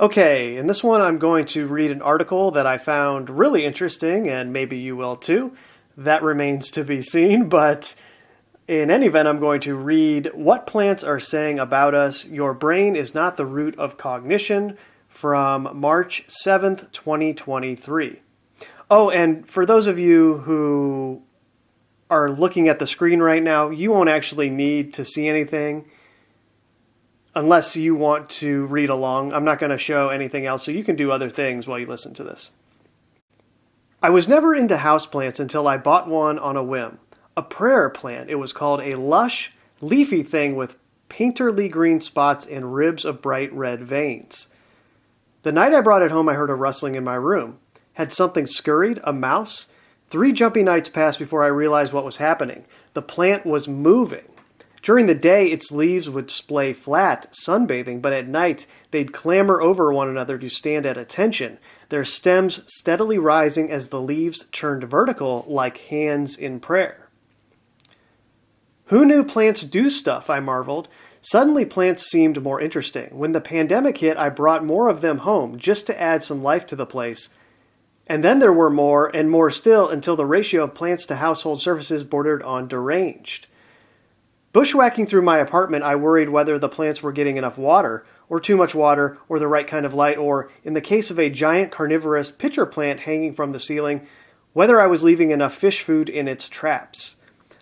Okay, in this one I'm going to read an article that I found really interesting, and maybe you will too. That remains to be seen, but in any event, I'm going to read What Plants Are Saying About Us. Your Brain is Not the Root of Cognition from March 7th, 2023. Oh, and for those of you who are looking at the screen right now, you won't actually need to see anything unless you want to read along. I'm not going to show anything else, so you can do other things while you listen to this. I was never into houseplants until I bought one on a whim. A prayer plant. It was called a lush, leafy thing with painterly green spots and ribs of bright red veins. The night I brought it home, I heard a rustling in my room. Had something scurried? A mouse? 3 jumpy nights passed before I realized what was happening. The plant was moving. During the day, its leaves would splay flat, sunbathing, but at night, they'd clamber over one another to stand at attention, their stems steadily rising as the leaves turned vertical like hands in prayer. Who knew plants do stuff, I marveled. Suddenly, plants seemed more interesting. When the pandemic hit, I brought more of them home just to add some life to the place. And then there were more and more still until the ratio of plants to household surfaces bordered on deranged. Bushwhacking through my apartment, I worried whether the plants were getting enough water, or too much water, or the right kind of light, or, in the case of a giant carnivorous pitcher plant hanging from the ceiling, whether I was leaving enough fish food in its traps.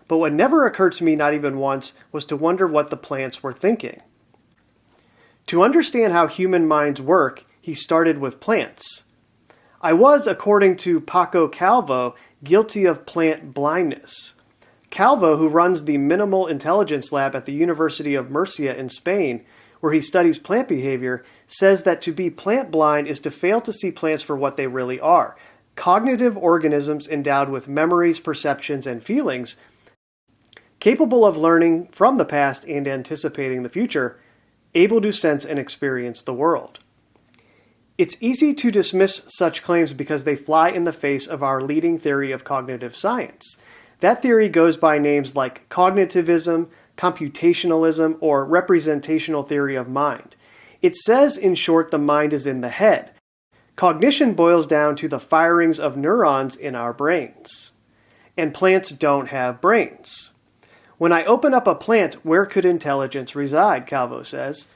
But what never occurred to me, not even once, was to wonder what the plants were thinking. To understand how human minds work, he started with plants. I was, according to Paco Calvo, guilty of plant blindness. Calvo, who runs the Minimal Intelligence Lab at the University of Murcia in Spain, where he studies plant behavior, says that to be plant blind is to fail to see plants for what they really are, cognitive organisms endowed with memories, perceptions, and feelings, capable of learning from the past and anticipating the future, able to sense and experience the world. It's easy to dismiss such claims because they fly in the face of our leading theory of cognitive science. That theory goes by names like cognitivism, computationalism, or representational theory of mind. It says, in short, the mind is in the head. Cognition boils down to the firings of neurons in our brains. And plants don't have brains. When I open up a plant, where could intelligence reside, Calvo says.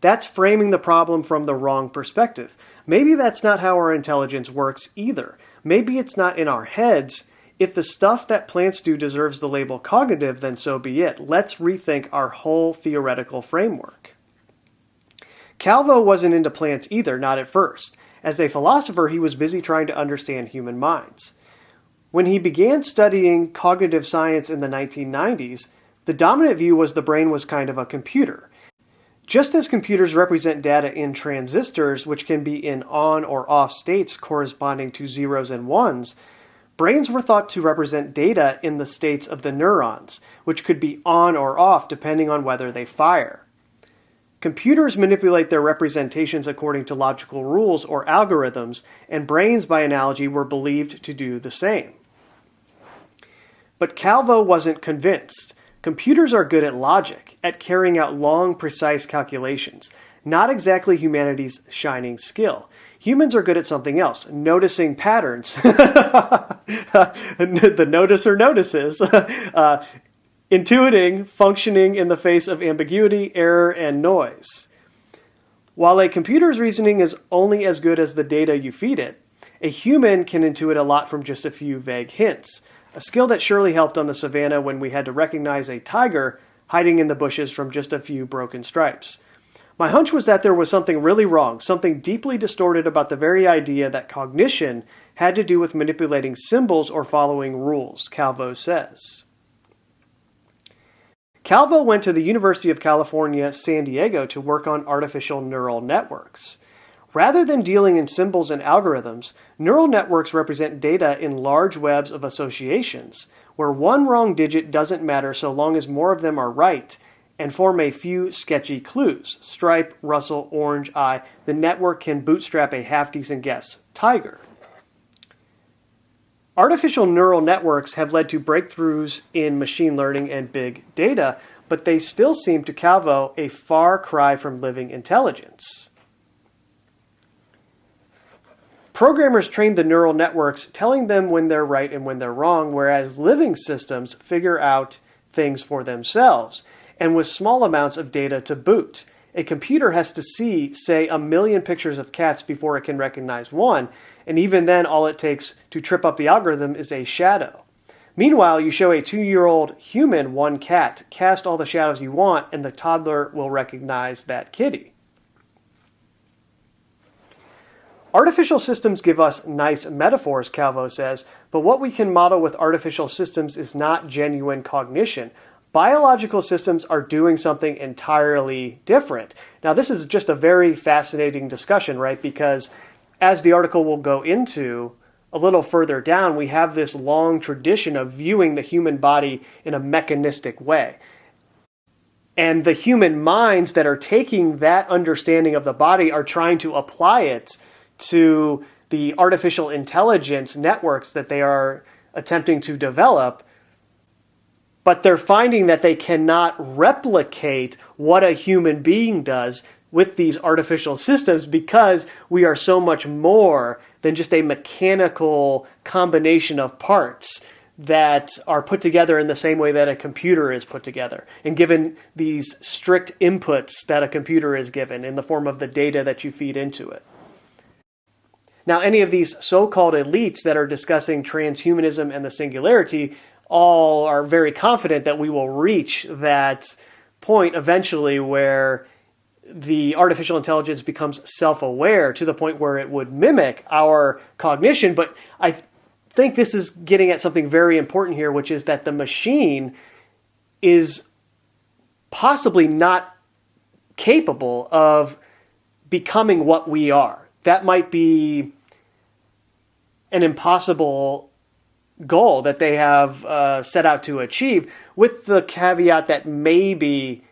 That's framing the problem from the wrong perspective. Maybe that's not how our intelligence works either. Maybe it's not in our heads. If the stuff that plants do deserves the label cognitive, then so be it. Let's rethink our whole theoretical framework. Calvo wasn't into plants either, not at first. As a philosopher, he was busy trying to understand human minds. When he began studying cognitive science in the 1990s, the dominant view was the brain was kind of a computer. Just as computers represent data in transistors, which can be in on or off states corresponding to zeros and ones, brains were thought to represent data in the states of the neurons, which could be on or off depending on whether they fire. Computers manipulate their representations according to logical rules or algorithms, and brains, by analogy, were believed to do the same. But Calvo wasn't convinced. Computers are good at logic, at carrying out long, precise calculations, not exactly humanity's shining skill. Humans are good at something else, noticing patterns. The noticer notices. Intuiting, functioning in the face of ambiguity, error, and noise. While a computer's reasoning is only as good as the data you feed it, a human can intuit a lot from just a few vague hints, a skill that surely helped on the savannah when we had to recognize a tiger hiding in the bushes from just a few broken stripes. My hunch was that there was something really wrong, something deeply distorted about the very idea that cognition had to do with manipulating symbols or following rules, Calvo says. Calvo went to the University of California, San Diego to work on artificial neural networks. Rather than dealing in symbols and algorithms, neural networks represent data in large webs of associations, where one wrong digit doesn't matter so long as more of them are right, and form a few sketchy clues. Stripe, rustle, orange, eye. The network can bootstrap a half-decent guess. Tiger. Artificial neural networks have led to breakthroughs in machine learning and big data, but they still seem to Calvo a far cry from living intelligence. Programmers trained the neural networks, telling them when they're right and when they're wrong, whereas living systems figure out things for themselves, and with small amounts of data to boot. A computer has to see, say, 1 million pictures of cats before it can recognize one, and even then all it takes to trip up the algorithm is a shadow. Meanwhile, you show a 2-year-old human one cat, cast all the shadows you want, and the toddler will recognize that kitty. Artificial systems give us nice metaphors, Calvo says, but what we can model with artificial systems is not genuine cognition. Biological systems are doing something entirely different. Now, this is just a very fascinating discussion, right? Because as the article will go into a little further down, we have this long tradition of viewing the human body in a mechanistic way. And the human minds that are taking that understanding of the body are trying to apply it to the artificial intelligence networks that they are attempting to develop. But they're finding that they cannot replicate what a human being does with these artificial systems because we are so much more than just a mechanical combination of parts that are put together in the same way that a computer is put together and given these strict inputs that a computer is given in the form of the data that you feed into it. Now, any of these so-called elites that are discussing transhumanism and the singularity all are very confident that we will reach that point eventually where the artificial intelligence becomes self-aware to the point where it would mimic our cognition. But I think this is getting at something very important here, which is that the machine is possibly not capable of becoming what we are. That might be an impossible goal that they have set out to achieve, with the caveat that maybe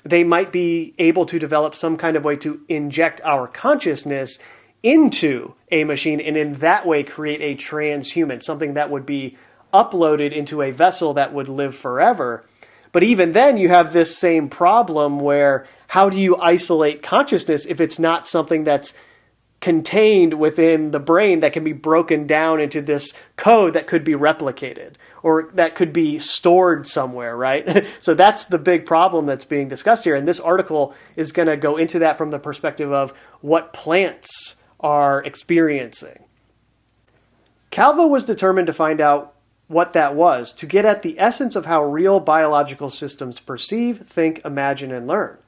they might be able to develop some kind of way to inject our consciousness into a machine and in that way create a transhuman, something that would be uploaded into a vessel that would live forever. But even then you have this same problem where how do you isolate consciousness if it's not something that's contained within the brain that can be broken down into this code that could be replicated or that could be stored somewhere, right? So that's the big problem that's being discussed here. And this article is going to go into that from the perspective of what plants are experiencing. Calvo was determined to find out what that was, to get at the essence of how real biological systems perceive, think, imagine, and learn.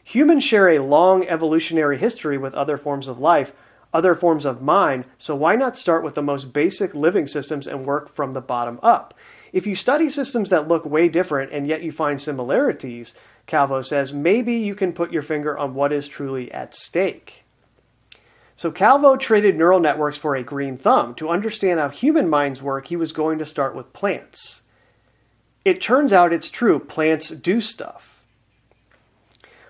Humans share a long evolutionary history with other forms of life, other forms of mind, so why not start with the most basic living systems and work from the bottom up? If you study systems that look way different and yet you find similarities, Calvo says, maybe you can put your finger on what is truly at stake. So Calvo traded neural networks for a green thumb. To understand how human minds work, he was going to start with plants. It turns out it's true, plants do stuff.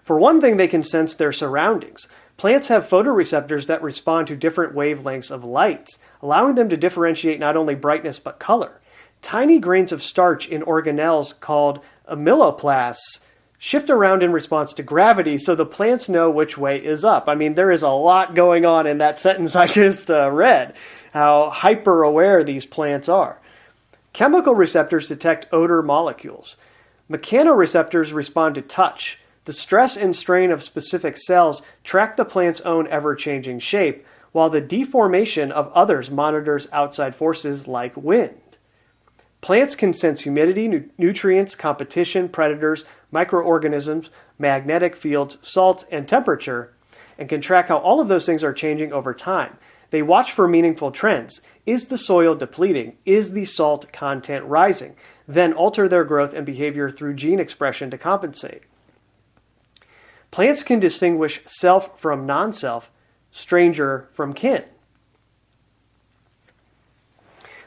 For one thing, they can sense their surroundings. Plants have photoreceptors that respond to different wavelengths of light, allowing them to differentiate not only brightness but color. Tiny grains of starch in organelles called amyloplasts shift around in response to gravity, so the plants know which way is up. I mean, there is a lot going on in that sentence I just read, how hyper-aware these plants are. Chemical receptors detect odor molecules. Mechanoreceptors respond to touch. The stress and strain of specific cells track the plant's own ever-changing shape, while the deformation of others monitors outside forces like wind. Plants can sense humidity, nutrients, competition, predators, microorganisms, magnetic fields, salt, and temperature, and can track how all of those things are changing over time. They watch for meaningful trends. Is the soil depleting? Is the salt content rising? Then alter their growth and behavior through gene expression to compensate. Plants can distinguish self from non-self, stranger from kin.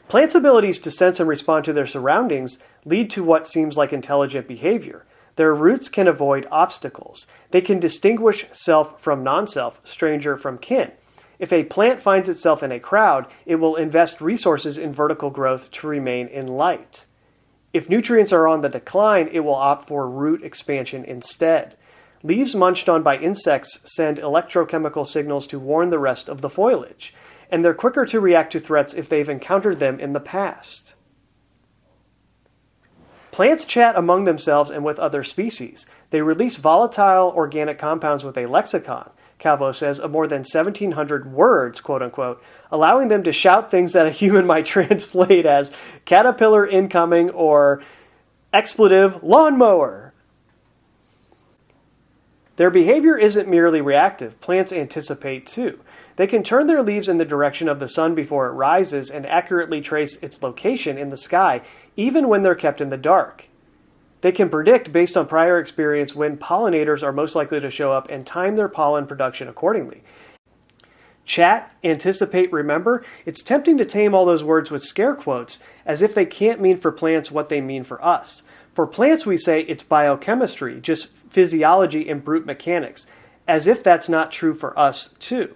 Plants' abilities to sense and respond to their surroundings lead to what seems like intelligent behavior. Their roots can avoid obstacles. They can distinguish self from non-self, stranger from kin. If a plant finds itself in a crowd, it will invest resources in vertical growth to remain in light. If nutrients are on the decline, it will opt for root expansion instead. Leaves munched on by insects send electrochemical signals to warn the rest of the foliage. and they're quicker to react to threats if they've encountered them in the past. Plants chat among themselves and with other species. They release volatile organic compounds with a lexicon, Calvo says, of more than 1,700 words, quote unquote, allowing them to shout things that a human might translate as caterpillar incoming or expletive lawnmower. Their behavior isn't merely reactive. Plants anticipate too. They can turn their leaves in the direction of the sun before it rises and accurately trace its location in the sky, even when they're kept in the dark. They can predict, based on prior experience, when pollinators are most likely to show up and time their pollen production accordingly. Chat, anticipate, remember? It's tempting to tame all those words with scare quotes, as if they can't mean for plants what they mean for us. For plants, we say it's biochemistry, just physiology and brute mechanics, as if that's not true for us, too.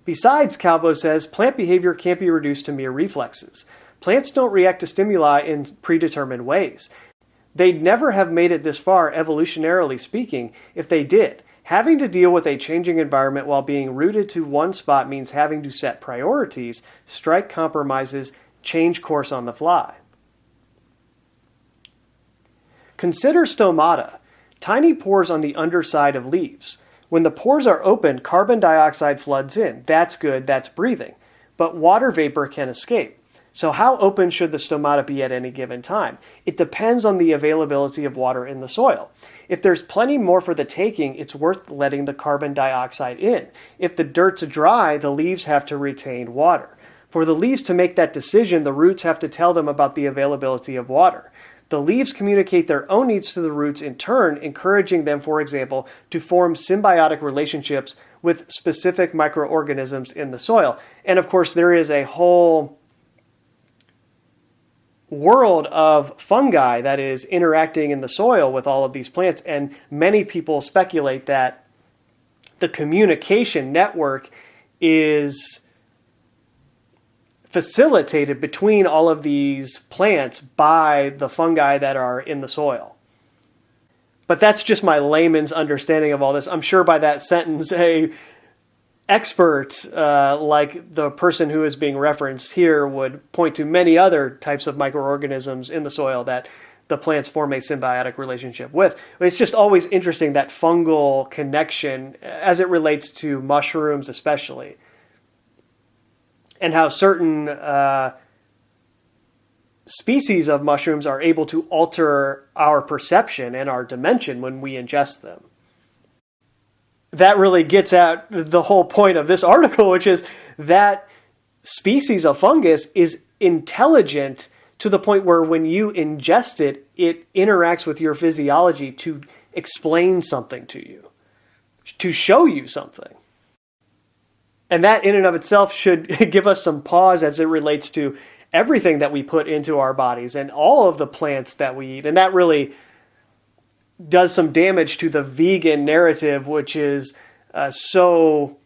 Besides, Calvo says, plant behavior can't be reduced to mere reflexes. Plants don't react to stimuli in predetermined ways. They'd never have made it this far, evolutionarily speaking, if they did. Having to deal with a changing environment while being rooted to one spot means having to set priorities, strike compromises, change course on the fly. Consider stomata, tiny pores on the underside of leaves. When the pores are open, carbon dioxide floods in. That's good, that's breathing. But water vapor can escape. So how open should the stomata be at any given time? It depends on the availability of water in the soil. If there's plenty more for the taking, it's worth letting the carbon dioxide in. If the dirt's dry, the leaves have to retain water. For the leaves to make that decision, the roots have to tell them about the availability of water. The leaves communicate their own needs to the roots in turn, encouraging them, for example, to form symbiotic relationships with specific microorganisms in the soil. And of course, there is a whole world of fungi that is interacting in the soil with all of these plants, and many people speculate that the communication network is facilitated between all of these plants by the fungi that are in the soil. But that's just my layman's understanding of all this. I'm sure by that sentence, a expert like the person who is being referenced here would point to many other types of microorganisms in the soil that the plants form a symbiotic relationship with. But it's just always interesting, that fungal connection as it relates to mushrooms especially, and how certain species of mushrooms are able to alter our perception and our dimension when we ingest them. That really gets at the whole point of this article, which is that species of fungus is intelligent to the point where when you ingest it, it interacts with your physiology to explain something to you, to show you something. And that in and of itself should give us some pause as it relates to everything that we put into our bodies and all of the plants that we eat. And that really does some damage to the vegan narrative, which is so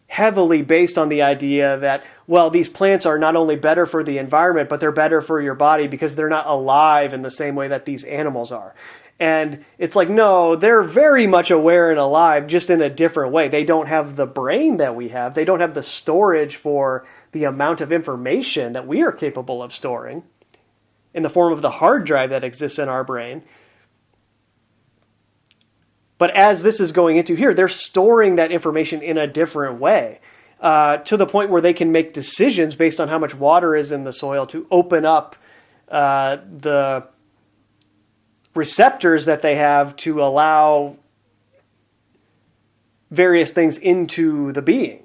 heavily based on the idea that, well, these plants are not only better for the environment, but they're better for your body because they're not alive in the same way that these animals are. And it's like, no, they're very much aware and alive, just in a different way. They don't have the brain that we have. They don't have the storage for the amount of information that we are capable of storing in the form of the hard drive that exists in our brain. But as this is going into here, they're storing that information in a different way, to the point where they can make decisions based on how much water is in the soil to open up the receptors that they have to allow various things into the being.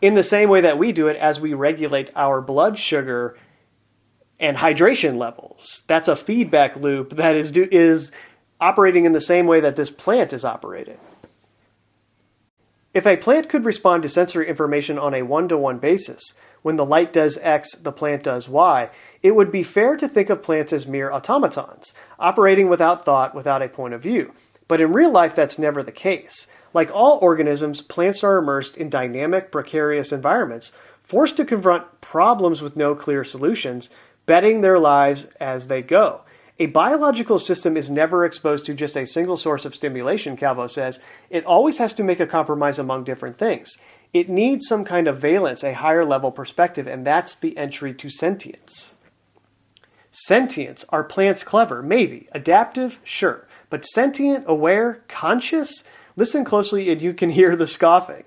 In the same way that we do it as we regulate our blood sugar and hydration levels. That's a feedback loop that is operating in the same way that this plant is operating. If a plant could respond to sensory information on a one-to-one basis, when the light does X, the plant does Y, it would be fair to think of plants as mere automatons, operating without thought, without a point of view. But in real life, that's never the case. Like all organisms, plants are immersed in dynamic, precarious environments, forced to confront problems with no clear solutions, betting their lives as they go. A biological system is never exposed to just a single source of stimulation, Calvo says. It always has to make a compromise among different things. It needs some kind of valence, a higher level perspective, and that's the entry to sentience. Sentience. Are plants clever? Maybe. Adaptive? Sure. But sentient, aware, conscious? Listen closely and you can hear the scoffing.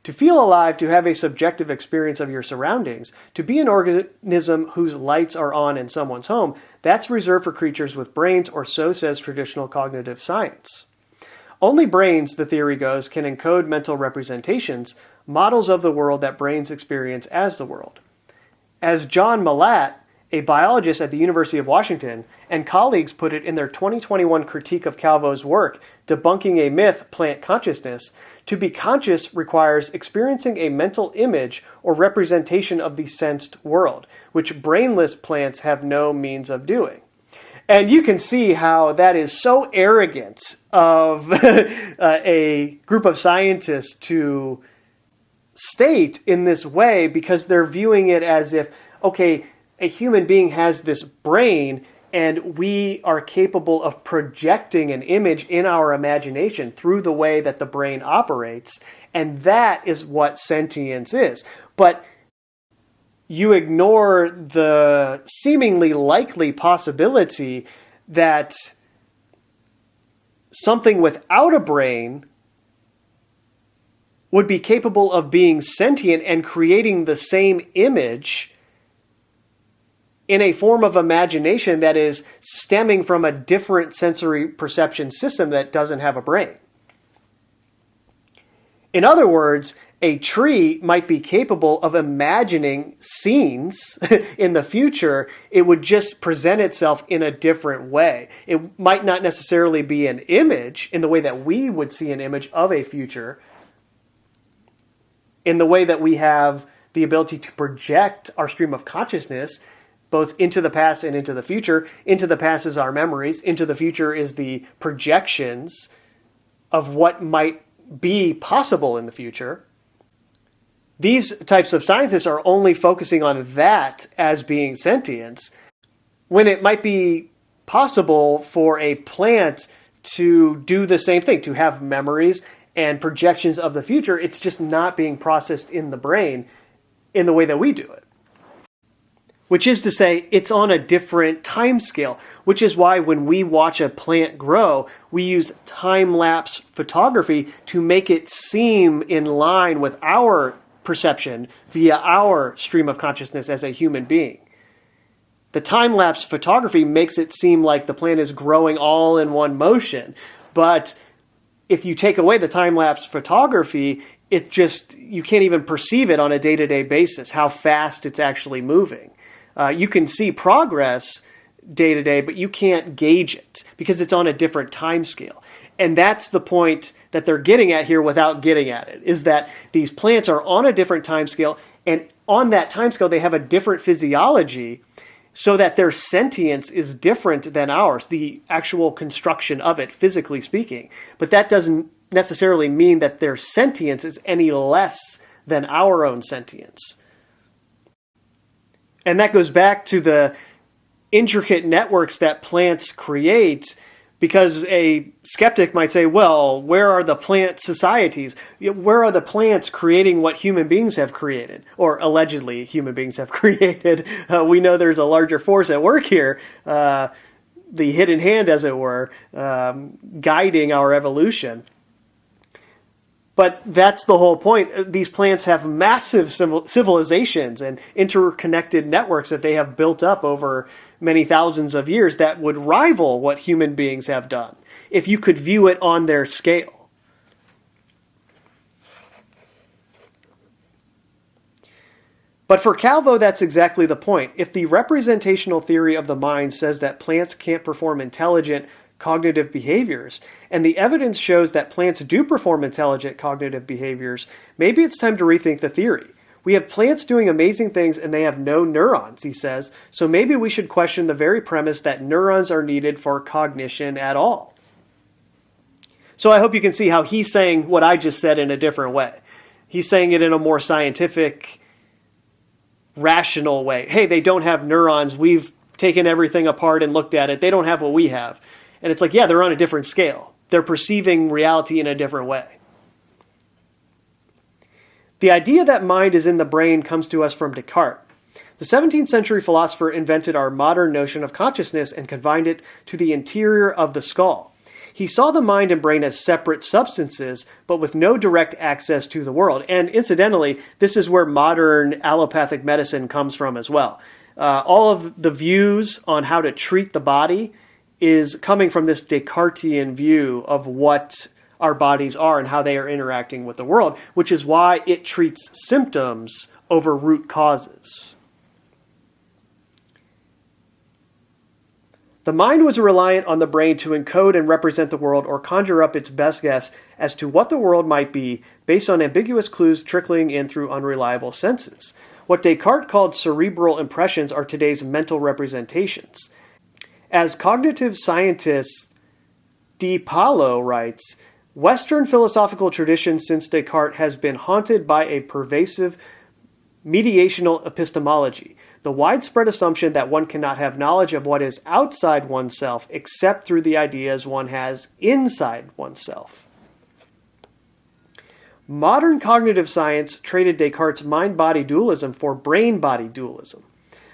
To feel alive, to have a subjective experience of your surroundings, to be an organism whose lights are on in someone's home, that's reserved for creatures with brains, or so says traditional cognitive science. Only brains, the theory goes, can encode mental representations, models of the world that brains experience as the world. As John Malat, a biologist at the University of Washington, and colleagues put it in their 2021 critique of Calvo's work, debunking a myth, plant consciousness, to be conscious requires experiencing a mental image or representation of the sensed world, which brainless plants have no means of doing. And you can see how that is so arrogant of a group of scientists to state in this way, because they're viewing it as if, okay, a human being has this brain and we are capable of projecting an image in our imagination through the way that the brain operates, and that is what sentience is. But you ignore the seemingly likely possibility that something without a brain would be capable of being sentient and creating the same image in a form of imagination that is stemming from a different sensory perception system that doesn't have a brain. In other words, a tree might be capable of imagining scenes in the future. It would just present itself in a different way. It might not necessarily be an image in the way that we would see an image of a future, in the way that we have the ability to project our stream of consciousness both into the past and into the future. Into the past is our memories. Into the future is the projections of what might be possible in the future. These types of scientists are only focusing on that as being sentience, when it might be possible for a plant to do the same thing, to have memories and projections of the future. It's just not being processed in the brain in the way that we do it. Which is to say, it's on a different time scale, which is why when we watch a plant grow, we use time-lapse photography to make it seem in line with our perception via our stream of consciousness as a human being. The time-lapse photography makes it seem like the plant is growing all in one motion, but if you take away the time-lapse photography, you can't even perceive it on a day-to-day basis, how fast it's actually moving. You can see progress day to day, but you can't gauge it because it's on a different time scale. And that's the point that they're getting at here without getting at it, is that these plants are on a different time scale, and on that time scale they have a different physiology, so that their sentience is different than ours, the actual construction of it, physically speaking. But that doesn't necessarily mean that their sentience is any less than our own sentience. And that goes back to the intricate networks that plants create, because a skeptic might say, well, where are the plant societies? Where are the plants creating what human beings have created, or allegedly human beings have created? We know there's a larger force at work here, the hidden hand, as it were, guiding our evolution. But that's the whole point. These plants have massive civilizations and interconnected networks that they have built up over many thousands of years that would rival what human beings have done, if you could view it on their scale. But for Calvo, that's exactly the point. If the representational theory of the mind says that plants can't perform intelligent cognitive behaviors, and the evidence shows that plants do perform intelligent cognitive behaviors, maybe it's time to rethink the theory. We have plants doing amazing things and they have no neurons, he says, so maybe we should question the very premise that neurons are needed for cognition at all. So I hope you can see how he's saying what I just said in a different way. He's saying it in a more scientific, rational way. Hey, they don't have neurons. We've taken everything apart and looked at it. They don't have what we have. And it's like, yeah, they're on a different scale. They're perceiving reality in a different way. The idea that mind is in the brain comes to us from Descartes. The 17th century philosopher invented our modern notion of consciousness and confined it to the interior of the skull. He saw the mind and brain as separate substances, but with no direct access to the world. And incidentally, this is where modern allopathic medicine comes from as well. All of the views on how to treat the body is coming from this Descartesian view of what our bodies are and how they are interacting with the world, which is why it treats symptoms over root causes. The mind was reliant on the brain to encode and represent the world or conjure up its best guess as to what the world might be based on ambiguous clues trickling in through unreliable senses. What Descartes called cerebral impressions are today's mental representations. As cognitive scientist Di Paolo writes, Western philosophical tradition since Descartes has been haunted by a pervasive mediational epistemology, the widespread assumption that one cannot have knowledge of what is outside oneself except through the ideas one has inside oneself. Modern cognitive science traded Descartes' mind-body dualism for brain-body dualism.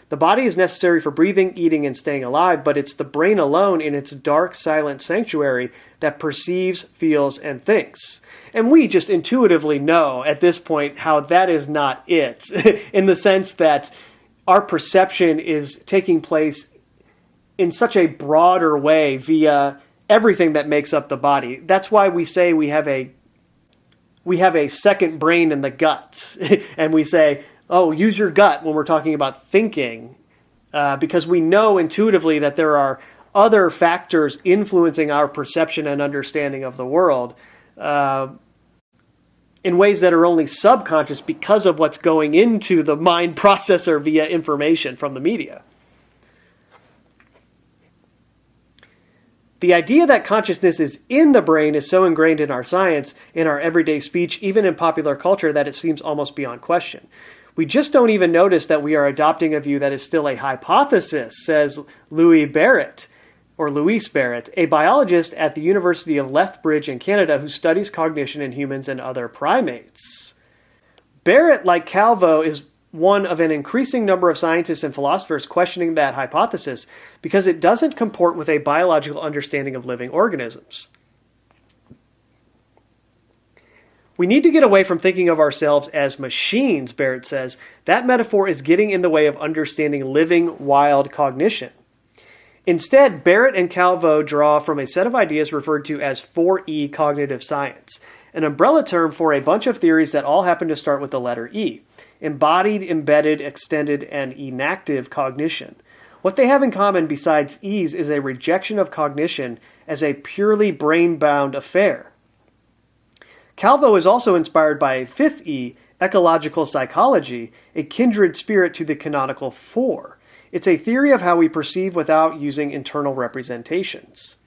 The body is necessary for breathing, eating, and staying alive, but it's the brain alone in its dark, silent sanctuary that perceives, feels, and thinks. And we just intuitively know at this point how that is not it, in the sense that our perception is taking place in such a broader way via everything that makes up the body. That's why we say we have a second brain in the gut. And we say, oh, use your gut when we're talking about thinking, because we know intuitively that there are other factors influencing our perception and understanding of the world in ways that are only subconscious because of what's going into the mind processor via information from the media. The idea that consciousness is in the brain is so ingrained in our science, in our everyday speech, even in popular culture, that it seems almost beyond question. We just don't even notice that we are adopting a view that is still a hypothesis, says Luis Barrett, a biologist at the University of Lethbridge in Canada who studies cognition in humans and other primates. Barrett, like Calvo, is one of an increasing number of scientists and philosophers questioning that hypothesis because it doesn't comport with a biological understanding of living organisms. We need to get away from thinking of ourselves as machines, Barrett says. That metaphor is getting in the way of understanding living, wild cognition. Instead, Barrett and Calvo draw from a set of ideas referred to as 4E cognitive science, an umbrella term for a bunch of theories that all happen to start with the letter E: embodied, embedded, extended, and enactive cognition. What they have in common besides E's is a rejection of cognition as a purely brain-bound affair. Calvo is also inspired by a fifth E, ecological psychology, a kindred spirit to the canonical four. It's a theory of how we perceive without using internal representations.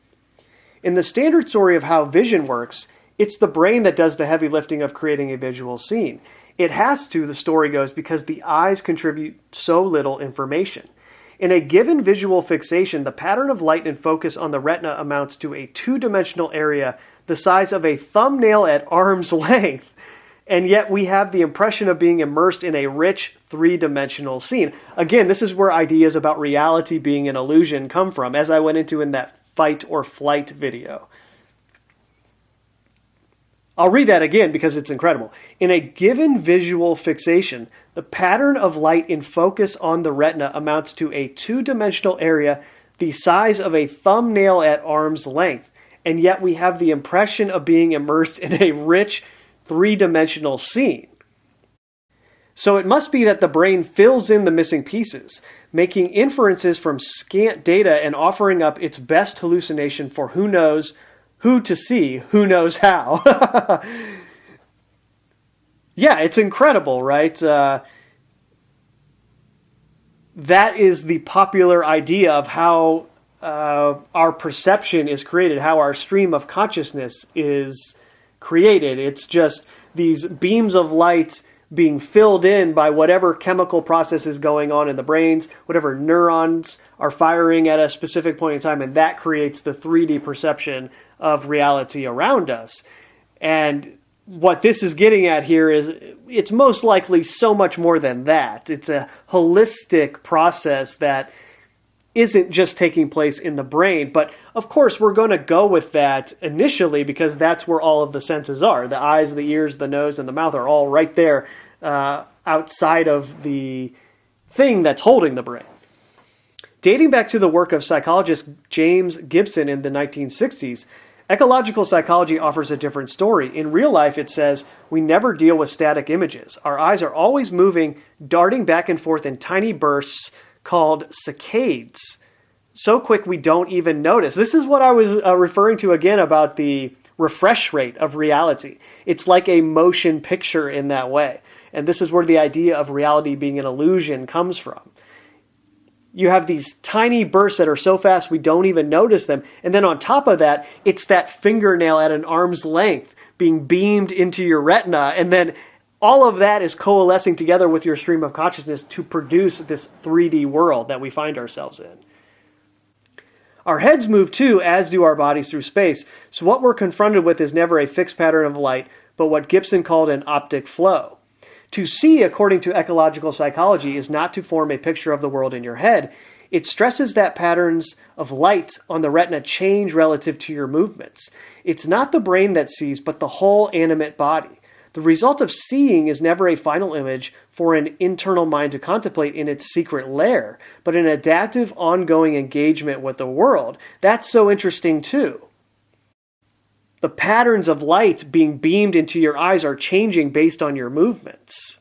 In the standard story of how vision works, it's the brain that does the heavy lifting of creating a visual scene. It has to, the story goes, because the eyes contribute so little information. In a given visual fixation, the pattern of light and focus on the retina amounts to a two-dimensional area the size of a thumbnail at arm's length, and yet we have the impression of being immersed in a rich three-dimensional scene. Again, this is where ideas about reality being an illusion come from, as I went into in that fight or flight video. I'll read that again because it's incredible. In a given visual fixation, the pattern of light in focus on the retina amounts to a two-dimensional area the size of a thumbnail at arm's length, and yet we have the impression of being immersed in a rich three-dimensional scene. So it must be that the brain fills in the missing pieces, making inferences from scant data and offering up its best hallucination for who knows who to see, who knows how. Yeah, it's incredible, right? That is the popular idea of how our perception is created, how our stream of consciousness is created. It's just these beams of light being filled in by whatever chemical process is going on in the brains, whatever neurons are firing at a specific point in time, and that creates the 3D perception of reality around us. And what this is getting at here is it's most likely so much more than that. It's a holistic process that isn't just taking place in the brain. But of course, we're going to go with that initially because that's where all of the senses are. The eyes, the ears, the nose, and the mouth are all right there outside of the thing that's holding the brain. Dating back to the work of psychologist James Gibson in the 1960s, ecological psychology offers a different story. In real life, it says, we never deal with static images. Our eyes are always moving, darting back and forth in tiny bursts called saccades. So quick we don't even notice. This is what I was referring to again about the refresh rate of reality. It's like a motion picture in that way. And this is where the idea of reality being an illusion comes from. You have these tiny bursts that are so fast we don't even notice them. And then on top of that, it's that fingernail at an arm's length being beamed into your retina. And then all of that is coalescing together with your stream of consciousness to produce this 3D world that we find ourselves in. Our heads move too, as do our bodies through space. So what we're confronted with is never a fixed pattern of light, but what Gibson called an optic flow. To see, according to ecological psychology, is not to form a picture of the world in your head. It stresses that patterns of light on the retina change relative to your movements. It's not the brain that sees, but the whole animate body. The result of seeing is never a final image for an internal mind to contemplate in its secret lair, but an adaptive, ongoing engagement with the world. That's so interesting too. The patterns of light being beamed into your eyes are changing based on your movements.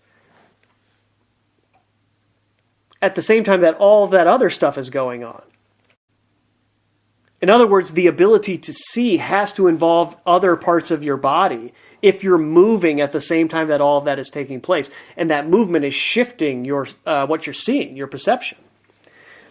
At the same time that all of that other stuff is going on. In other words, the ability to see has to involve other parts of your body if you're moving at the same time that all of that is taking place. And that movement is shifting your what you're seeing, your perception.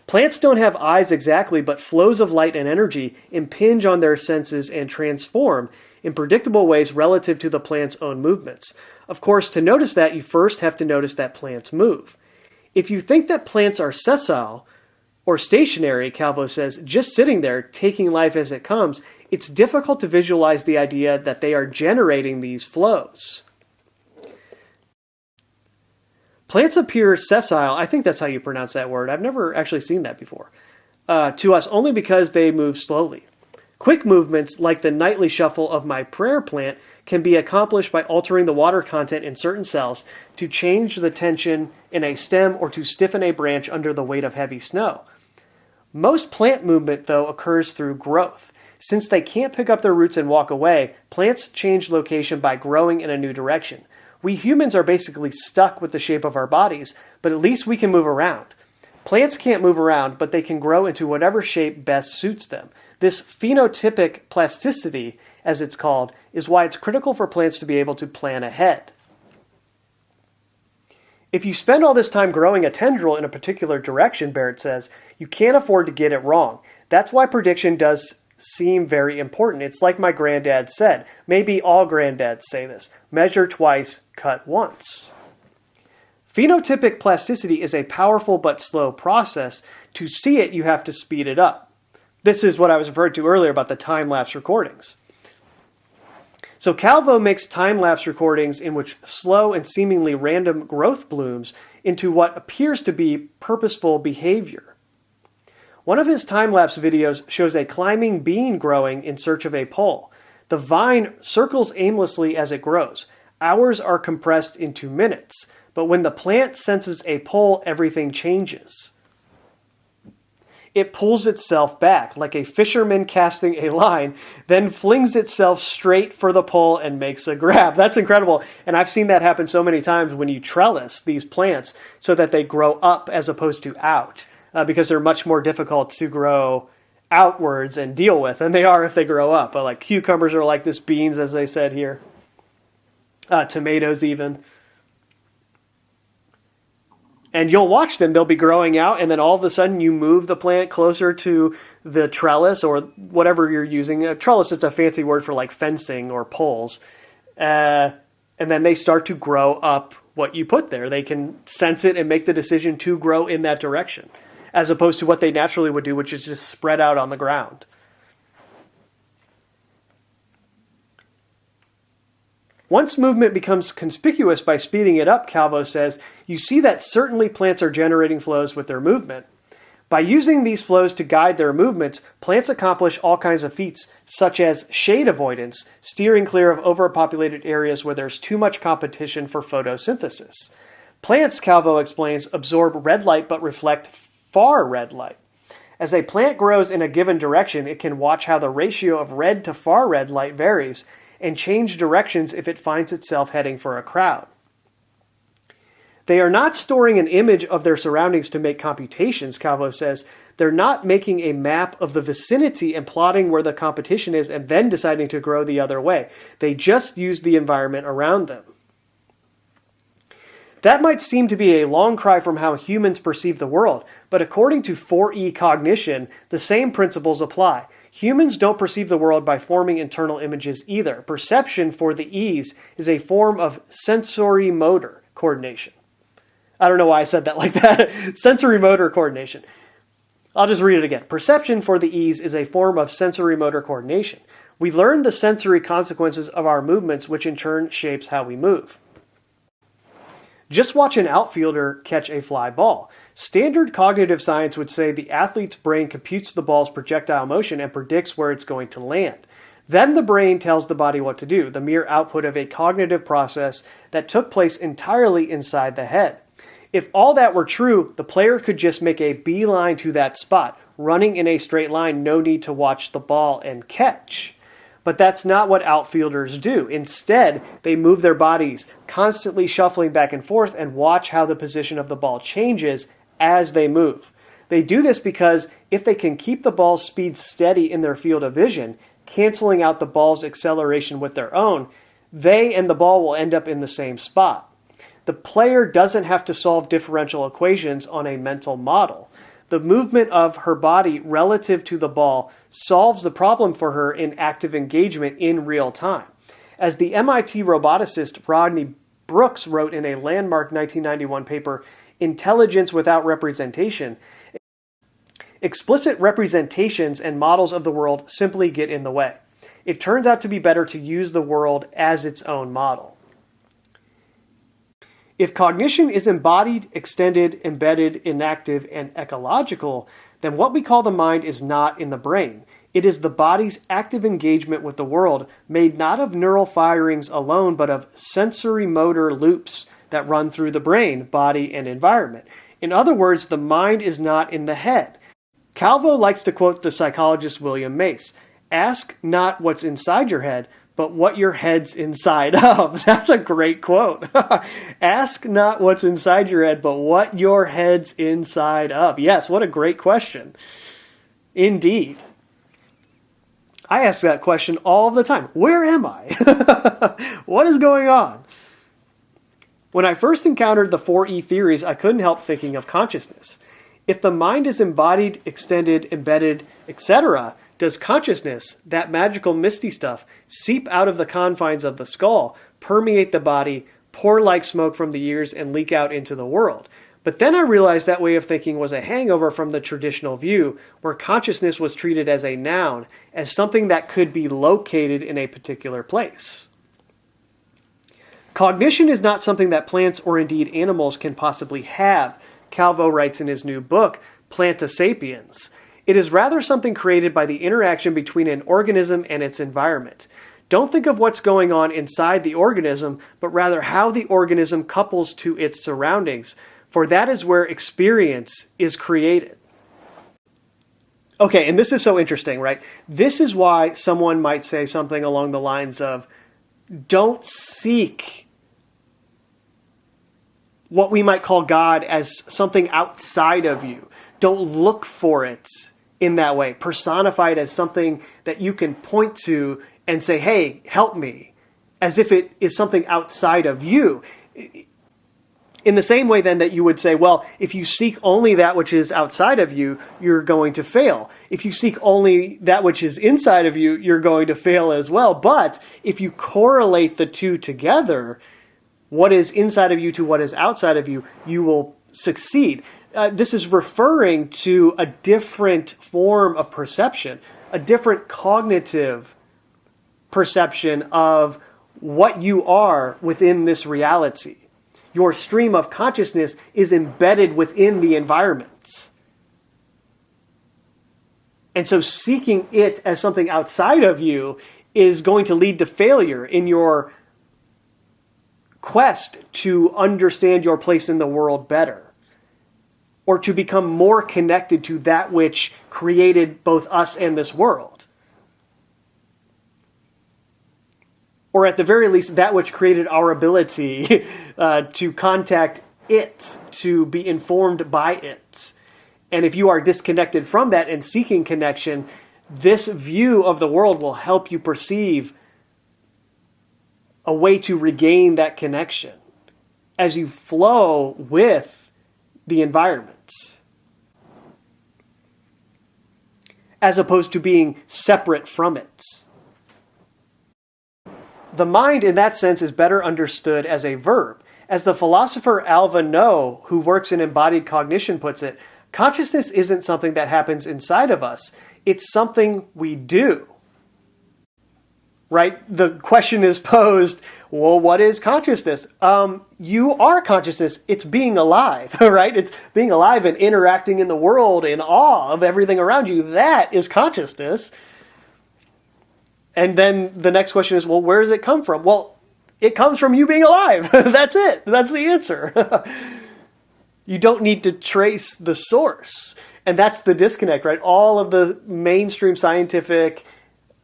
Plants don't have eyes exactly, but flows of light and energy impinge on their senses and transform in predictable ways relative to the plant's own movements. Of course, to notice that, you first have to notice that plants move. If you think that plants are sessile or stationary, Calvo says, just sitting there, taking life as it comes, it's difficult to visualize the idea that they are generating these flows. Plants appear sessile, I think that's how you pronounce that word. I've never actually seen that before, to us only because they move slowly. Quick movements, like the nightly shuffle of my prayer plant, can be accomplished by altering the water content in certain cells to change the tension in a stem or to stiffen a branch under the weight of heavy snow. Most plant movement, though, occurs through growth. Since they can't pick up their roots and walk away, plants change location by growing in a new direction. We humans are basically stuck with the shape of our bodies, but at least we can move around. Plants can't move around, but they can grow into whatever shape best suits them. This phenotypic plasticity, as it's called, is why it's critical for plants to be able to plan ahead. If you spend all this time growing a tendril in a particular direction, Barrett says, you can't afford to get it wrong. That's why prediction does seem very important. It's like my granddad said. Maybe all granddads say this. Measure twice, cut once. Phenotypic plasticity is a powerful but slow process. To see it, you have to speed it up. This is what I was referring to earlier about the time-lapse recordings. So Calvo makes time-lapse recordings in which slow and seemingly random growth blooms into what appears to be purposeful behavior. One of his time-lapse videos shows a climbing bean growing in search of a pole. The vine circles aimlessly as it grows. Hours are compressed into minutes, but when the plant senses a pole, everything changes. It pulls itself back, like a fisherman casting a line, then flings itself straight for the pole and makes a grab. That's incredible. And I've seen that happen so many times when you trellis these plants so that they grow up as opposed to out, because they're much more difficult to grow outwards and deal with than they are if they grow up. But like cucumbers are like this, beans, as they said here, tomatoes even. And you'll watch them, they'll be growing out, and then all of a sudden you move the plant closer to the trellis or whatever you're using. A trellis is a fancy word for like fencing or poles. And then they start to grow up what you put there. They can sense it and make the decision to grow in that direction, as opposed to what they naturally would do, which is just spread out on the ground. Once movement becomes conspicuous by speeding it up, Calvo says, you see that certainly plants are generating flows with their movement. By using these flows to guide their movements, plants accomplish all kinds of feats, such as shade avoidance, steering clear of overpopulated areas where there's too much competition for photosynthesis. Plants, Calvo explains, absorb red light but reflect far red light. As a plant grows in a given direction, it can watch how the ratio of red to far red light varies and change directions if it finds itself heading for a crowd. They are not storing an image of their surroundings to make computations, Calvo says. They're not making a map of the vicinity and plotting where the competition is and then deciding to grow the other way. They just use the environment around them. That might seem to be a long cry from how humans perceive the world, but according to 4E cognition, the same principles apply. Humans don't perceive the world by forming internal images either. Perception, for the E's, is a form of sensory-motor coordination. I don't know why I said that like that. Sensory-motor coordination. I'll just read it again. Perception, for the E's, is a form of sensory-motor coordination. We learn the sensory consequences of our movements, which in turn shapes how we move. Just watch an outfielder catch a fly ball. Standard cognitive science would say the athlete's brain computes the ball's projectile motion and predicts where it's going to land. Then the brain tells the body what to do, the mere output of a cognitive process that took place entirely inside the head. If all that were true, the player could just make a beeline to that spot, running in a straight line, no need to watch the ball and catch. But that's not what outfielders do. Instead, they move their bodies, constantly shuffling back and forth, and watch how the position of the ball changes as they move. They do this because if they can keep the ball's speed steady in their field of vision, canceling out the ball's acceleration with their own, they and the ball will end up in the same spot. The player doesn't have to solve differential equations on a mental model. The movement of her body relative to the ball solves the problem for her in active engagement in real time. As the MIT roboticist Rodney Brooks wrote in a landmark 1991 paper, Intelligence Without Representation, explicit representations and models of the world simply get in the way. It turns out to be better to use the world as its own model. If cognition is embodied, extended, embedded, inactive, and ecological, then what we call the mind is not in the brain. It is the body's active engagement with the world, made not of neural firings alone, but of sensory-motor loops that run through the brain, body, and environment. In other words, the mind is not in the head. Calvo likes to quote the psychologist William Mace, "Ask not what's inside your head, but what your head's inside of." That's a great quote. Ask not what's inside your head, but what your head's inside of. Yes, what a great question. Indeed. I ask that question all the time. Where am I? What is going on? When I first encountered the 4E theories, I couldn't help thinking of consciousness. If the mind is embodied, extended, embedded, etc., does consciousness, that magical misty stuff, seep out of the confines of the skull, permeate the body, pour like smoke from the ears, and leak out into the world? But then I realized that way of thinking was a hangover from the traditional view, where consciousness was treated as a noun, as something that could be located in a particular place. Cognition is not something that plants or indeed animals can possibly have, Calvo writes in his new book, Planta Sapiens. It is rather something created by the interaction between an organism and its environment. Don't think of what's going on inside the organism, but rather how the organism couples to its surroundings, for that is where experience is created. Okay, and this is so interesting, right? This is why someone might say something along the lines of, don't seek what we might call God as something outside of you. Don't look for it in that way. Personify it as something that you can point to and say, hey, help me, as if it is something outside of you. In the same way then that you would say, well, if you seek only that which is outside of you, you're going to fail. If you seek only that which is inside of you, you're going to fail as well. But if you correlate the two together, what is inside of you to what is outside of you, you will succeed. This is referring to a different form of perception, a different cognitive perception of what you are within this reality. Your stream of consciousness is embedded within the environment. And so seeking it as something outside of you is going to lead to failure in your quest to understand your place in the world better, or to become more connected to that which created both us and this world. Or at the very least, that which created our ability to contact it, to be informed by it. And if you are disconnected from that and seeking connection, this view of the world will help you perceive a way to regain that connection as you flow with the environment, as opposed to being separate from it. The mind, in that sense, is better understood as a verb. As the philosopher Alva Noe, who works in embodied cognition, puts it, consciousness isn't something that happens inside of us. It's something we do. Right? The question is posed, well, what is consciousness? You are consciousness. It's being alive, right? It's being alive and interacting in the world in awe of everything around you. That is consciousness. And then the next question is, well, where does it come from? Well, it comes from you being alive. That's it. That's the answer. You don't need to trace the source. And that's the disconnect, right? All of the mainstream scientific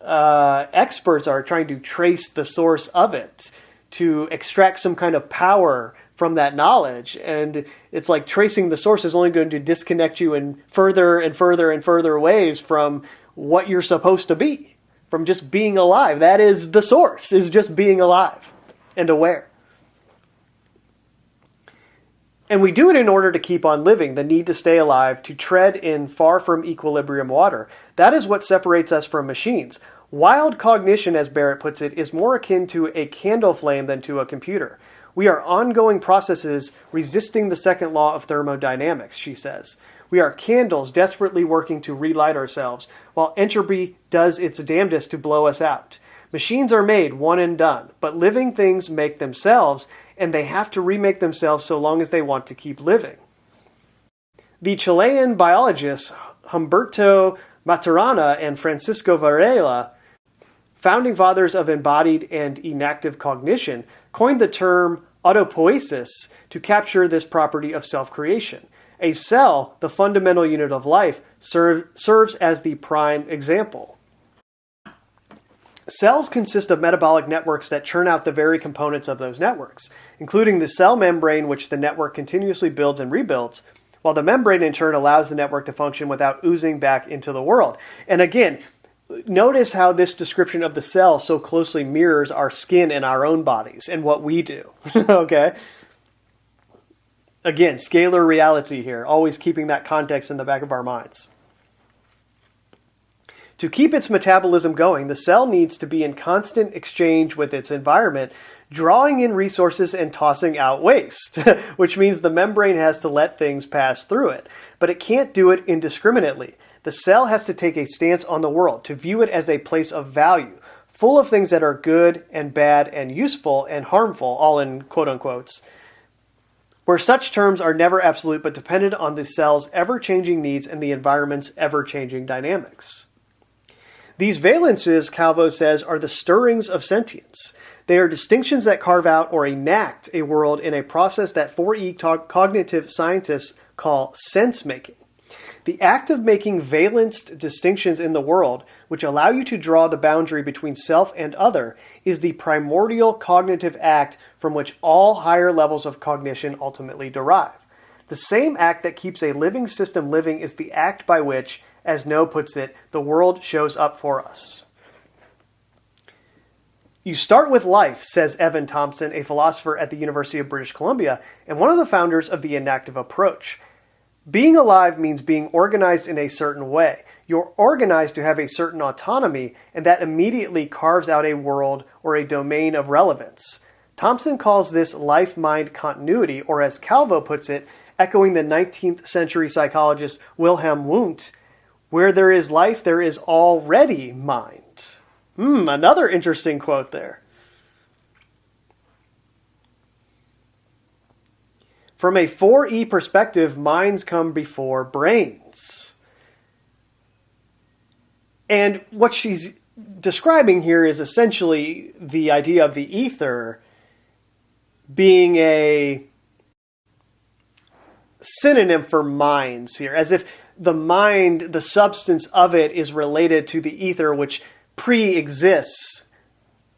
experts are trying to trace the source of it, to extract some kind of power from that knowledge. And it's like tracing the source is only going to disconnect you in further and further and further ways from what you're supposed to be, from just being alive. That is the source, is just being alive and aware. And we do it in order to keep on living, the need to stay alive, to tread in far from equilibrium water. That is what separates us from machines. Wild cognition, as Barrett puts it, is more akin to a candle flame than to a computer. We are ongoing processes resisting the second law of thermodynamics, she says. We are candles desperately working to relight ourselves, while entropy does its damnedest to blow us out. Machines are made, one and done, but living things make themselves, and they have to remake themselves so long as they want to keep living. The Chilean biologists Humberto Maturana and Francisco Varela, founding fathers of embodied and inactive cognition, coined the term autopoiesis to capture this property of self-creation. A cell, the fundamental unit of life, serves as the prime example. Cells consist of metabolic networks that churn out the very components of those networks, including the cell membrane, which the network continuously builds and rebuilds, while the membrane in turn allows the network to function without oozing back into the world. And again, notice how this description of the cell so closely mirrors our skin and our own bodies and what we do. Okay? Again, scalar reality here, always keeping that context in the back of our minds. To keep its metabolism going, the cell needs to be in constant exchange with its environment, drawing in resources and tossing out waste, which means the membrane has to let things pass through it. But it can't do it indiscriminately. The cell has to take a stance on the world, to view it as a place of value, full of things that are good and bad and useful and harmful, all in quote-unquotes, where such terms are never absolute but dependent on the cell's ever-changing needs and the environment's ever-changing dynamics. These valences, Calvo says, are the stirrings of sentience. They are distinctions that carve out or enact a world in a process that 4E cognitive scientists call sense-making. The act of making valenced distinctions in the world, which allow you to draw the boundary between self and other, is the primordial cognitive act from which all higher levels of cognition ultimately derive. The same act that keeps a living system living is the act by which, as Noe puts it, the world shows up for us. You start with life, says Evan Thompson, a philosopher at the University of British Columbia, and one of the founders of the inactive approach. Being alive means being organized in a certain way. You're organized to have a certain autonomy, and that immediately carves out a world or a domain of relevance. Thompson calls this life-mind continuity, or as Calvo puts it, echoing the 19th century psychologist Wilhelm Wundt, where there is life, there is already mind. Another interesting quote there. From a 4E perspective, minds come before brains. And what she's describing here is essentially the idea of the ether being a synonym for minds here, as if the mind, the substance of it, is related to the ether, which pre-exists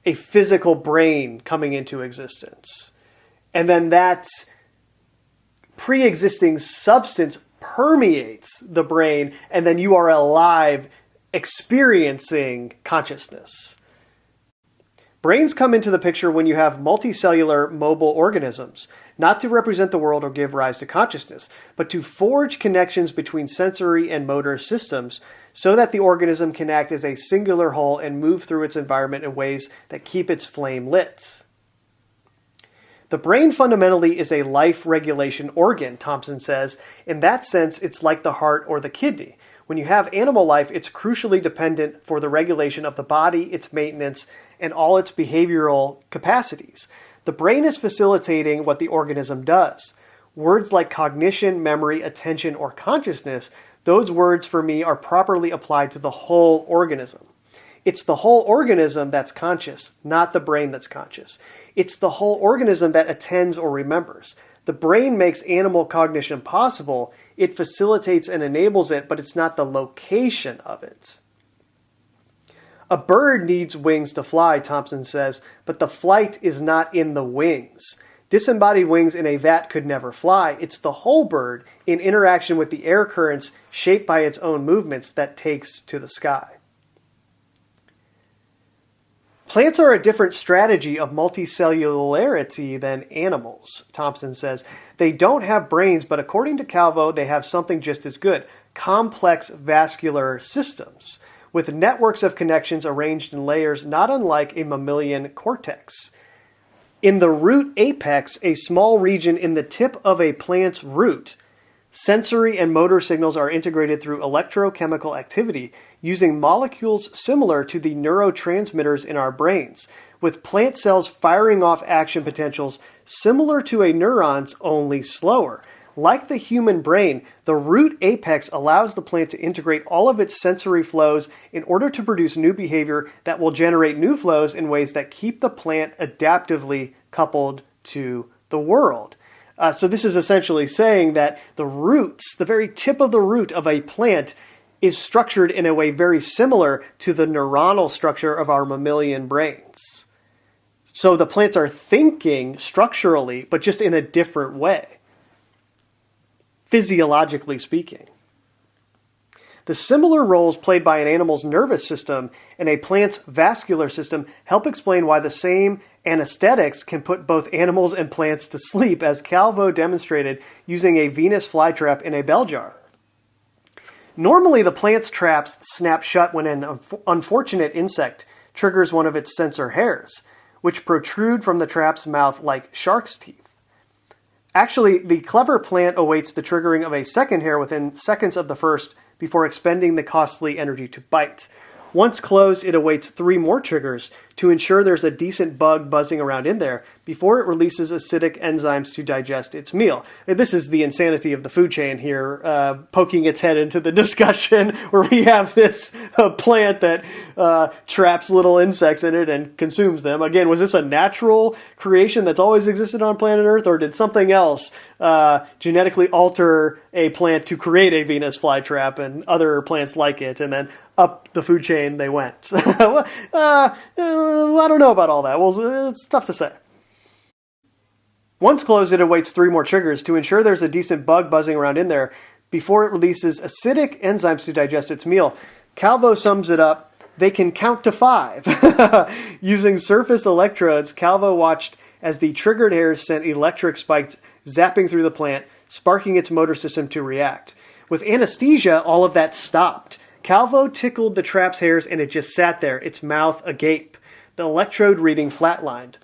a physical brain coming into existence. And then that pre-existing substance permeates the brain, and then you are alive, experiencing consciousness. Brains come into the picture when you have multicellular mobile organisms, not to represent the world or give rise to consciousness, but to forge connections between sensory and motor systems so that the organism can act as a singular whole and move through its environment in ways that keep its flame lit. The brain fundamentally is a life regulation organ, Thompson says. In that sense, it's like the heart or the kidney. When you have animal life, it's crucially dependent for the regulation of the body, its maintenance, and all its behavioral capacities. The brain is facilitating what the organism does. Words like cognition, memory, attention, or consciousness, those words for me are properly applied to the whole organism. It's the whole organism that's conscious, not the brain that's conscious. It's the whole organism that attends or remembers. The brain makes animal cognition possible. It facilitates and enables it, but it's not the location of it. A bird needs wings to fly, Thompson says, but the flight is not in the wings. Disembodied wings in a vat could never fly. It's the whole bird in interaction with the air currents shaped by its own movements that takes to the sky. Plants are a different strategy of multicellularity than animals, Thompson says. They don't have brains, but according to Calvo, they have something just as good: complex vascular systems, with networks of connections arranged in layers not unlike a mammalian cortex. In the root apex, a small region in the tip of a plant's root, sensory and motor signals are integrated through electrochemical activity using molecules similar to the neurotransmitters in our brains, with plant cells firing off action potentials similar to a neuron's, only slower. Like the human brain, the root apex allows the plant to integrate all of its sensory flows in order to produce new behavior that will generate new flows in ways that keep the plant adaptively coupled to the world. So this is essentially saying that the roots, the very tip of the root of a plant, is structured in a way very similar to the neuronal structure of our mammalian brains. So the plants are thinking structurally, but just in a different way, physiologically speaking. The similar roles played by an animal's nervous system and a plant's vascular system help explain why the same anesthetics can put both animals and plants to sleep, as Calvo demonstrated using a Venus flytrap in a bell jar. Normally, the plant's traps snap shut when an unfortunate insect triggers one of its sensor hairs, which protrude from the trap's mouth like shark's teeth. Actually, the clever plant awaits the triggering of a second hair within seconds of the first before expending the costly energy to bite. Once closed, it awaits 3 more triggers to ensure there's a decent bug buzzing around in there before it releases acidic enzymes to digest its meal. This is the insanity of the food chain here, poking its head into the discussion where we have this plant that traps little insects in it and consumes them. Again, was this a natural creation that's always existed on planet Earth, or did something else genetically alter a plant to create a Venus flytrap and other plants like it, and then up the food chain they went? I don't know about all that. Well, it's tough to say. Once closed, it awaits 3 more triggers to ensure there's a decent bug buzzing around in there before it releases acidic enzymes to digest its meal. Calvo sums it up: they can count to 5. Using surface electrodes, Calvo watched as the triggered hairs sent electric spikes zapping through the plant, sparking its motor system to react. With anesthesia, all of that stopped. Calvo tickled the trap's hairs and it just sat there, its mouth agape, the electrode reading flatlined.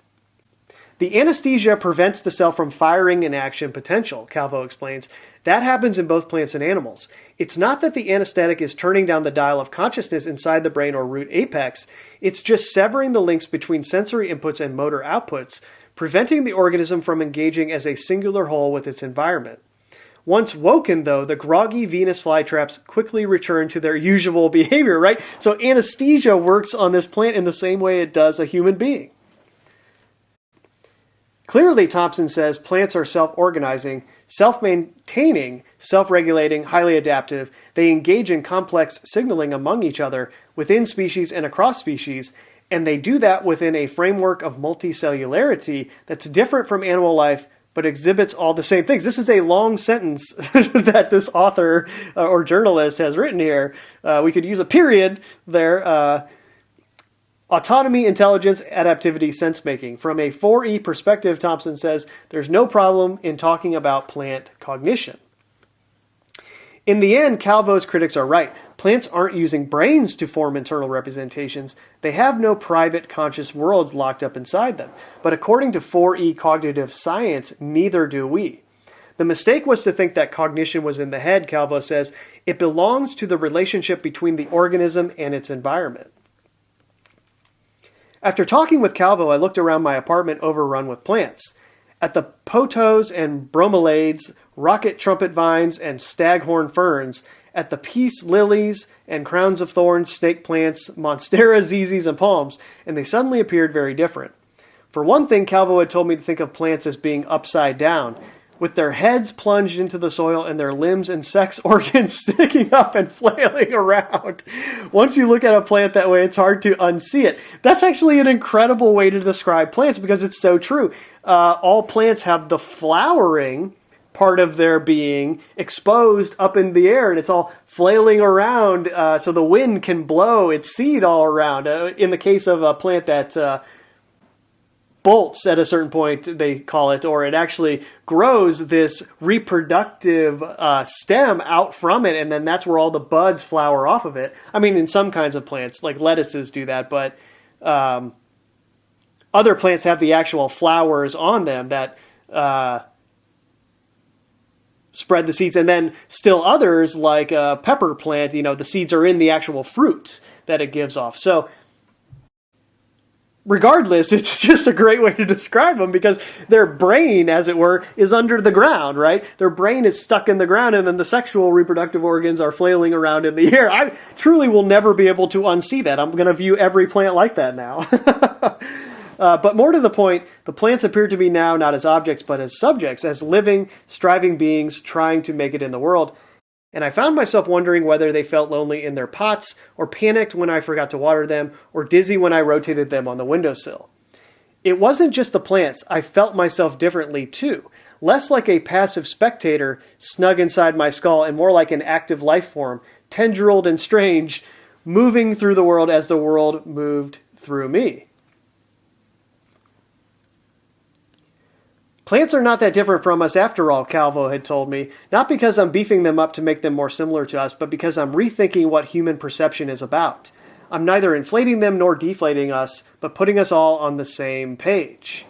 The anesthesia prevents the cell from firing an action potential, Calvo explains. That happens in both plants and animals. It's not that the anesthetic is turning down the dial of consciousness inside the brain or root apex. It's just severing the links between sensory inputs and motor outputs, preventing the organism from engaging as a singular whole with its environment. Once woken, though, the groggy Venus flytraps quickly return to their usual behavior, right? So anesthesia works on this plant in the same way it does a human being. Clearly, Thompson says plants are self-organizing, self-maintaining, self-regulating, highly adaptive. They engage in complex signaling among each other, within species and across species, and they do that within a framework of multicellularity that's different from animal life, but exhibits all the same things. This is a long sentence that this author or journalist has written here. We could use a period there. Autonomy, intelligence, adaptivity, sense-making. From a 4E perspective, Thompson says, there's no problem in talking about plant cognition. In the end, Calvo's critics are right. Plants aren't using brains to form internal representations. They have no private conscious worlds locked up inside them. But according to 4E cognitive science, neither do we. The mistake was to think that cognition was in the head, Calvo says. It belongs to the relationship between the organism and its environment. After talking with Calvo, I looked around my apartment overrun with plants. At the pothos and bromeliads, rocket trumpet vines, and staghorn ferns, at the peace lilies and crowns of thorns, snake plants, monstera, zizis, and palms, and they suddenly appeared very different. For one thing, Calvo had told me to think of plants as being upside down, with their heads plunged into the soil and their limbs and sex organs sticking up and flailing around. Once you look at a plant that way, it's hard to unsee it. That's actually an incredible way to describe plants because it's so true. All plants have the flowering part of their being exposed up in the air, and it's all flailing around so the wind can blow its seed all around. In the case of a plant that bolts at a certain point, they call it, or it actually grows this reproductive stem out from it, and then that's where all the buds flower off of it. I mean, in some kinds of plants, like lettuces do that, but other plants have the actual flowers on them that spread the seeds, and then still others, like a pepper plant, the seeds are in the actual fruit that it gives off. So regardless, it's just a great way to describe them because their brain, as it were, is under the ground, right? Their brain is stuck in the ground, and then the sexual reproductive organs are flailing around in the air. I truly will never be able to unsee that. I'm going to view every plant like that now. But more to the point, the plants appear to me now not as objects, but as subjects, as living, striving beings trying to make it in the world. And I found myself wondering whether they felt lonely in their pots, or panicked when I forgot to water them, or dizzy when I rotated them on the windowsill. It wasn't just the plants. I felt myself differently too. Less like a passive spectator, snug inside my skull, and more like an active life form, tendrilled and strange, moving through the world as the world moved through me. Plants are not that different from us after all, Calvo had told me, not because I'm beefing them up to make them more similar to us, but because I'm rethinking what human perception is about. I'm neither inflating them nor deflating us, but putting us all on the same page.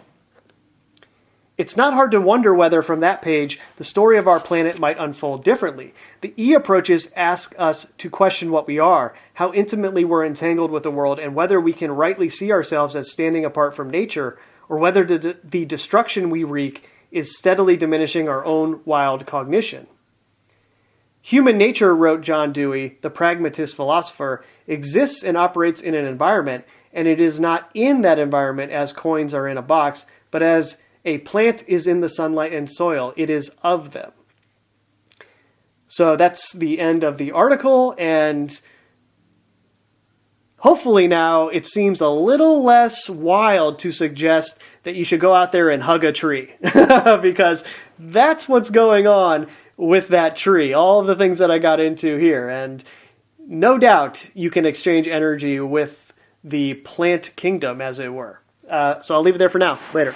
It's not hard to wonder whether from that page the story of our planet might unfold differently. The E approaches ask us to question what we are, how intimately we're entangled with the world, and whether we can rightly see ourselves as standing apart from nature, or whether the destruction we wreak is steadily diminishing our own wild cognition. Human nature, wrote John Dewey, the pragmatist philosopher, exists and operates in an environment, and it is not in that environment as coins are in a box, but as a plant is in the sunlight and soil. It is of them. So that's the end of the article, and hopefully now it seems a little less wild to suggest that you should go out there and hug a tree because that's what's going on with that tree. All of the things that I got into here. And no doubt you can exchange energy with the plant kingdom, as it were. So I'll leave it there for now. Later.